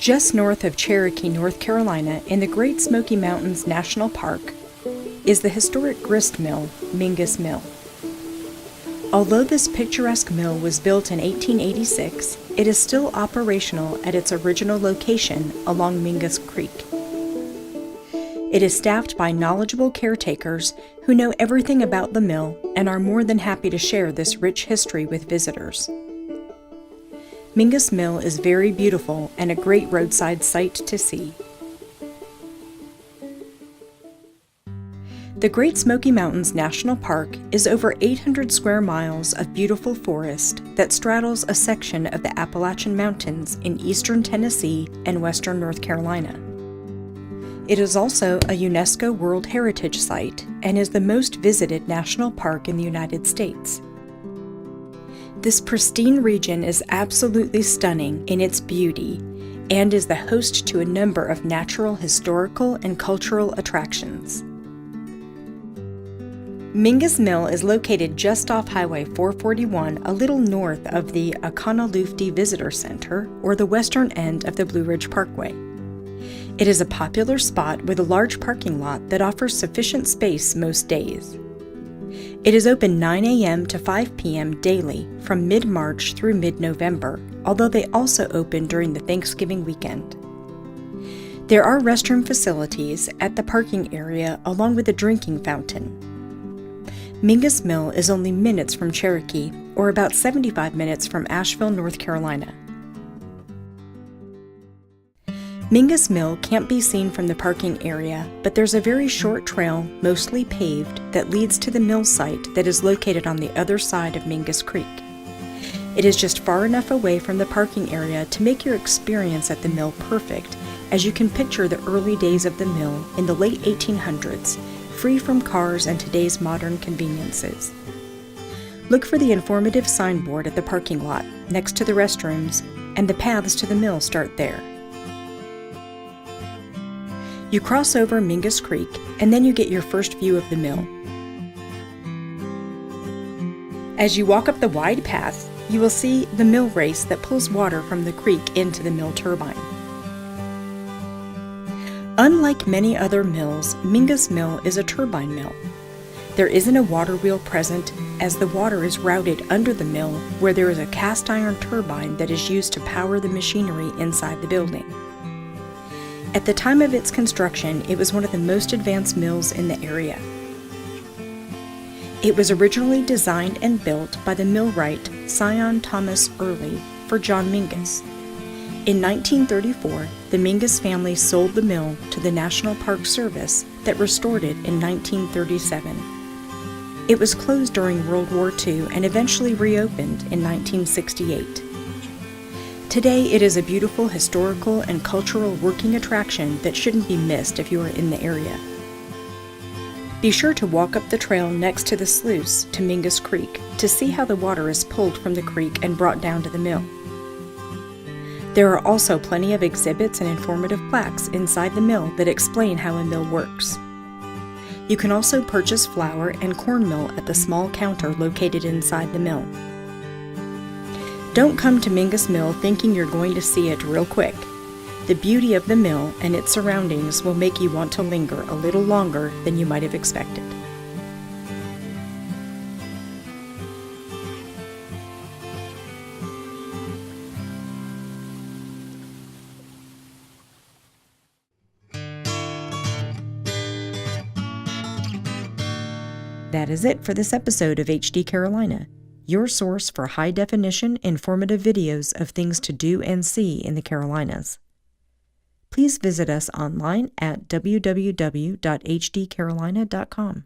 Just north of Cherokee, North Carolina, in the Great Smoky Mountains National Park, is the historic grist mill, Mingus Mill. Although this picturesque mill was built in 1886, it is still operational at its original location along Mingus Creek. It is staffed by knowledgeable caretakers who know everything about the mill and are more than happy to share this rich history with visitors. Mingus Mill is very beautiful and a great roadside sight to see. The Great Smoky Mountains National Park is over 800 square miles of beautiful forest that straddles a section of the Appalachian Mountains in eastern Tennessee and western North Carolina. It is also a UNESCO World Heritage Site and is the most visited national park in the United States. This pristine region is absolutely stunning in its beauty and is the host to a number of natural, historical, and cultural attractions. Mingus Mill is located just off Highway 441, a little north of the Akanalufti Visitor Center, or the western end of the Blue Ridge Parkway. It is a popular spot with a large parking lot that offers sufficient space most days. It is open 9 a.m. to 5 p.m. daily from mid-March through mid-November, although they also open during the Thanksgiving weekend. There are restroom facilities at the parking area along with a drinking fountain. Mingus Mill is only minutes from Cherokee, or about 75 minutes from Asheville, North Carolina. Mingus Mill can't be seen from the parking area, but there's a very short trail, mostly paved, that leads to the mill site that is located on the other side of Mingus Creek. It is just far enough away from the parking area to make your experience at the mill perfect, as you can picture the early days of the mill in the late 1800s, free from cars and today's modern conveniences. Look for the informative signboard at the parking lot, next to the restrooms, and the paths to the mill start there. You cross over Mingus Creek, and then you get your first view of the mill. As you walk up the wide path, you will see the mill race that pulls water from the creek into the mill turbine. Unlike many other mills, Mingus Mill is a turbine mill. There isn't a water wheel present, as the water is routed under the mill, where there is a cast iron turbine that is used to power the machinery inside the building. At the time of its construction, it was one of the most advanced mills in the area. It was originally designed and built by the millwright Sion Thomas Early for John Mingus. In 1934, the Mingus family sold the mill to the National Park Service that restored it in 1937. It was closed during World War II and eventually reopened in 1968. Today, it is a beautiful historical and cultural working attraction that shouldn't be missed if you are in the area. Be sure to walk up the trail next to the sluice to Mingus Creek to see how the water is pulled from the creek and brought down to the mill. There are also plenty of exhibits and informative plaques inside the mill that explain how a mill works. You can also purchase flour and cornmeal at the small counter located inside the mill. Don't come to Mingus Mill thinking you're going to see it real quick. The beauty of the mill and its surroundings will make you want to linger a little longer than you might have expected. That is it for this episode of HD Carolina, your source for high-definition, informative videos of things to do and see in the Carolinas. Please visit us online at www.hdcarolina.com.